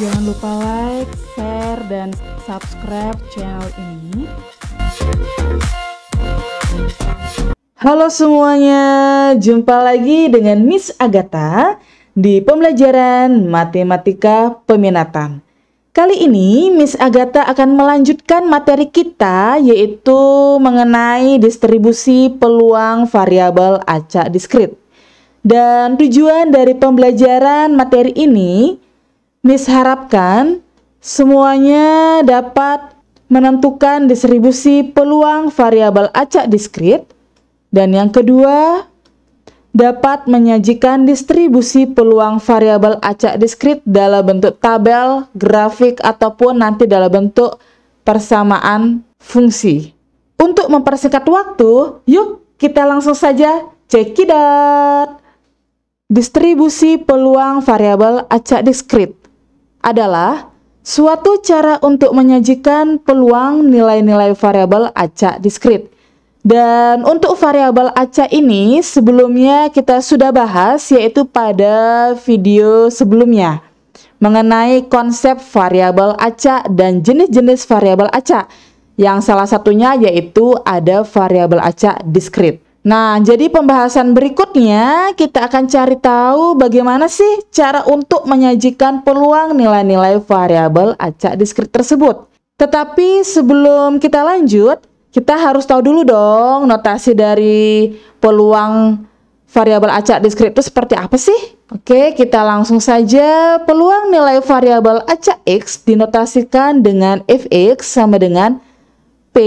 Jangan lupa like, share, dan subscribe channel ini. Halo semuanya, jumpa lagi dengan Miss Agatha di pembelajaran Matematika Peminatan. Kali ini Miss Agatha akan melanjutkan materi kita, yaitu mengenai distribusi peluang variabel acak diskrit. Dan tujuan dari pembelajaran materi ini, Miss harapkan semuanya dapat menentukan distribusi peluang variabel acak diskrit, dan yang kedua dapat menyajikan distribusi peluang variabel acak diskrit dalam bentuk tabel, grafik, ataupun nanti dalam bentuk persamaan fungsi. Untuk mempersingkat waktu, yuk kita langsung saja check it out. Distribusi peluang variabel acak diskrit adalah suatu cara untuk menyajikan peluang nilai-nilai variabel acak diskrit. Dan untuk variabel acak ini sebelumnya kita sudah bahas, yaitu pada video sebelumnya mengenai konsep variabel acak dan jenis-jenis variabel acak, yang salah satunya yaitu ada variabel acak diskrit. Nah, jadi pembahasan berikutnya kita akan cari tahu bagaimana sih cara untuk menyajikan peluang nilai-nilai variabel acak diskrit tersebut. Tetapi sebelum kita lanjut, kita harus tahu dulu dong notasi dari peluang variabel acak diskrit itu seperti apa sih? Oke, kita langsung saja. Peluang nilai variabel acak X dinotasikan dengan fx sama dengan P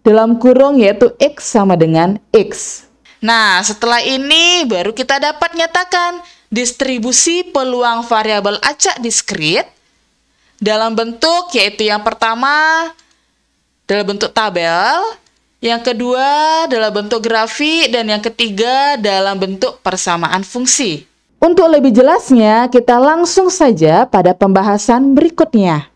dalam kurung, yaitu X sama dengan X. Nah, setelah ini baru kita dapat nyatakan distribusi peluang variabel acak diskrit dalam bentuk, yaitu yang pertama dalam bentuk tabel, yang kedua dalam bentuk grafik, dan yang ketiga dalam bentuk persamaan fungsi. Untuk lebih jelasnya, kita langsung saja pada pembahasan berikutnya.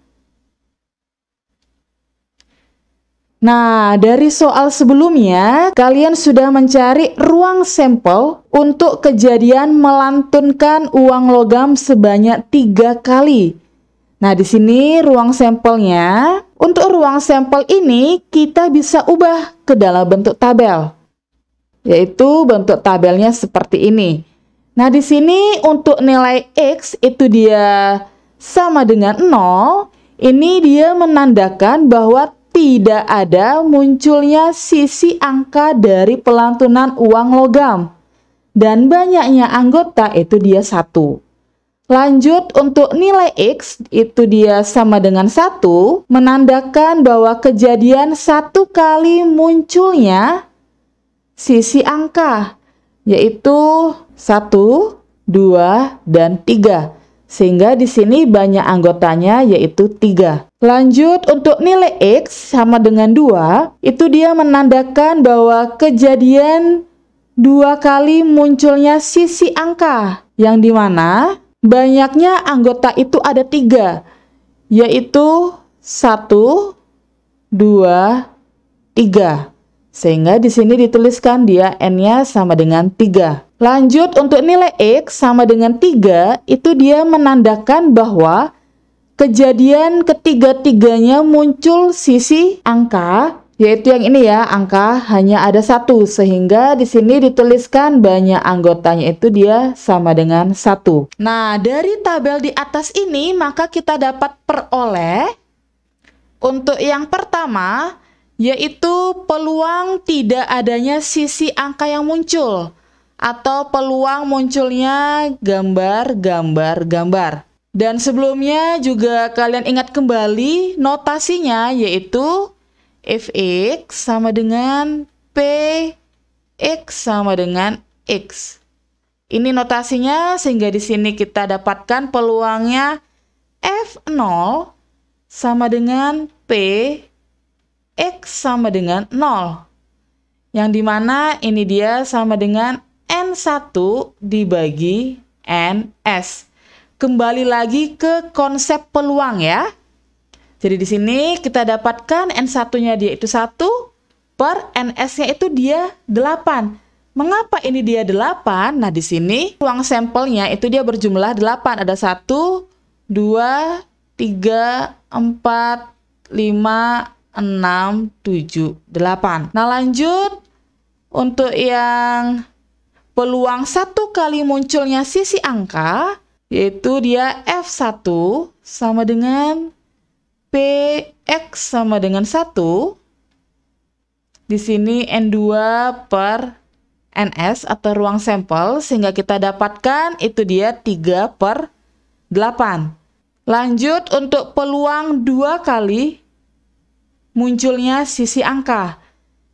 Nah, dari soal sebelumnya, kalian sudah mencari ruang sampel untuk kejadian melantunkan uang logam sebanyak 3 kali. Nah, di sini ruang sampelnya. Untuk ruang sampel ini, kita bisa ubah ke dalam bentuk tabel, yaitu bentuk tabelnya seperti ini. Nah, di sini untuk nilai X itu dia sama dengan 0. Ini dia menandakan bahwa tidak ada munculnya sisi angka dari pelantunan uang logam. Dan banyaknya anggota itu dia 1. Lanjut, untuk nilai X itu dia sama dengan 1, menandakan bahwa kejadian 1 kali munculnya sisi angka, yaitu 1, 2, dan 3. Sehingga di sini banyak anggotanya, yaitu 3. Lanjut, untuk nilai X sama dengan 2, itu dia menandakan bahwa kejadian 2 kali munculnya sisi angka, yang dimana banyaknya anggota itu ada 3, yaitu 1, 2, 3. Sehingga di sini dituliskan dia N-nya sama dengan 3. Lanjut, untuk nilai X sama dengan 3, itu dia menandakan bahwa kejadian ketiga-tiganya muncul sisi angka, yaitu yang ini ya, angka hanya ada 1. Sehingga di sini dituliskan banyak anggotanya itu dia sama dengan 1. Nah, dari tabel di atas ini maka kita dapat peroleh untuk yang pertama, yaitu peluang tidak adanya sisi angka yang muncul, atau peluang munculnya gambar-gambar-gambar. Dan sebelumnya juga kalian ingat kembali notasinya, yaitu fx sama dengan p, x sama dengan x. Ini notasinya, sehingga di sini kita dapatkan peluangnya f0 sama dengan p, x sama dengan 0. Yang dimana ini dia sama dengan N1 dibagi NS. Kembali lagi ke konsep peluang ya. Jadi di sini kita dapatkan N1-nya dia itu 1 per NS-nya itu dia 8. Mengapa ini dia 8? Nah, di sini ruang sampelnya itu dia berjumlah 8. Ada 1, 2, 3, 4, 5, 6, 7, 8. Nah, lanjut untuk yang peluang satu kali munculnya sisi angka, yaitu dia F1 sama dengan PX sama dengan 1. Di sini N2 per NS atau ruang sampel, sehingga kita dapatkan itu dia 3/8. Lanjut untuk peluang 2 kali munculnya sisi angka,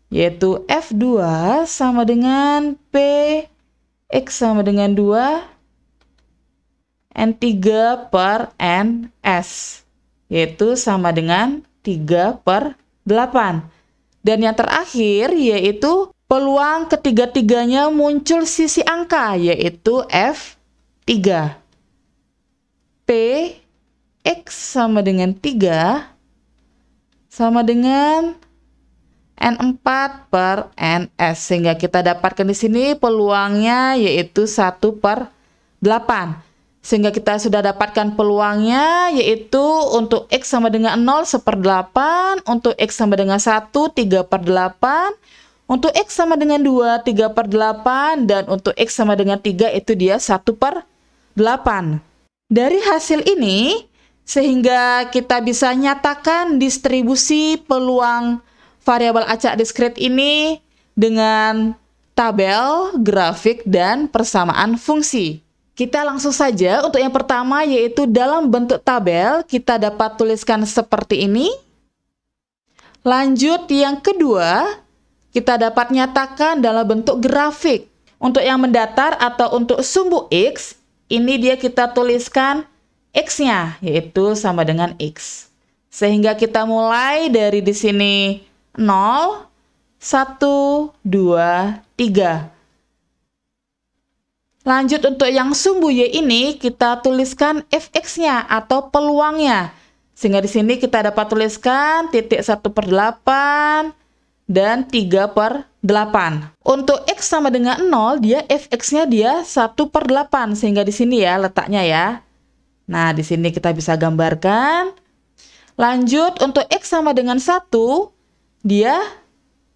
yaitu F2 sama dengan PX sama dengan 2, N3 per NS, yaitu sama dengan 3/8. Dan yang terakhir yaitu peluang ketiga-tiganya muncul sisi angka, yaitu F3. PX sama dengan 3 sama dengan N4 per NS, sehingga kita dapatkan di sini peluangnya yaitu 1/8. Sehingga kita sudah dapatkan peluangnya yaitu untuk X sama dengan 0 1/8, untuk X sama dengan 1 3/8, untuk X sama dengan 2 3/8, dan untuk X sama dengan 3 itu dia 1/8. Dari hasil ini, sehingga kita bisa nyatakan distribusi peluang variabel acak diskrit ini dengan tabel, grafik, dan persamaan fungsi. Kita langsung saja untuk yang pertama, yaitu dalam bentuk tabel, kita dapat tuliskan seperti ini. Lanjut yang kedua, kita dapat nyatakan dalam bentuk grafik. Untuk yang mendatar atau untuk sumbu X, ini dia kita tuliskan X-nya, yaitu sama dengan X. Sehingga kita mulai dari di sini 0, 1, 2, 3. Lanjut untuk yang sumbu Y ini, kita tuliskan Fx-nya atau peluangnya. Sehingga di sini kita dapat tuliskan titik 1/8 dan 3/8. Untuk X sama dengan 0, dia Fx-nya dia 1/8. Sehingga di sini ya letaknya ya. Nah, di sini kita bisa gambarkan. Lanjut untuk X sama dengan 1, dia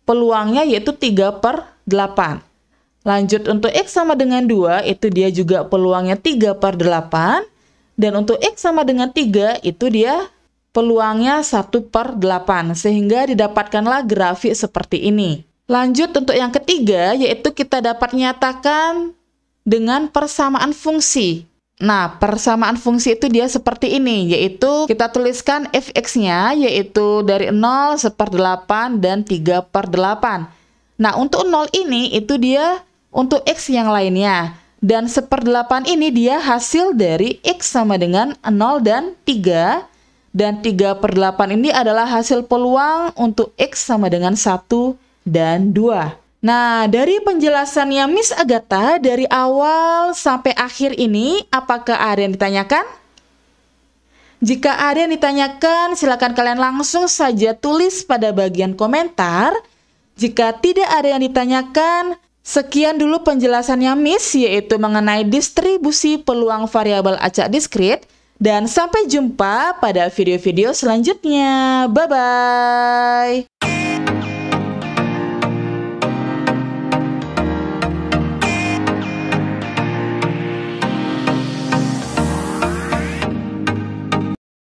peluangnya yaitu 3/8. Lanjut untuk X sama dengan 2, itu dia juga peluangnya 3/8. Dan untuk X sama dengan 3, itu dia peluangnya 1/8. Sehingga didapatkanlah grafik seperti ini. Lanjut untuk yang ketiga, yaitu kita dapat nyatakan dengan persamaan fungsi. Nah, persamaan fungsi itu dia seperti ini, yaitu kita tuliskan Fx-nya, yaitu dari 0, 1/8, dan 3/8. Nah, untuk 0 ini, itu dia untuk X yang lainnya. Dan 1/8 ini dia hasil dari X sama dengan 0 dan 3. Dan 3/8 ini adalah hasil peluang untuk X sama dengan 1 dan 2. Nah, dari penjelasannya Miss Agatha dari awal sampai akhir ini, apakah ada yang ditanyakan? Jika ada yang ditanyakan, silakan kalian langsung saja tulis pada bagian komentar. Jika tidak ada yang ditanyakan, sekian dulu penjelasannya Miss, yaitu mengenai distribusi peluang variabel acak diskrit. Dan sampai jumpa pada video-video selanjutnya. Bye-bye!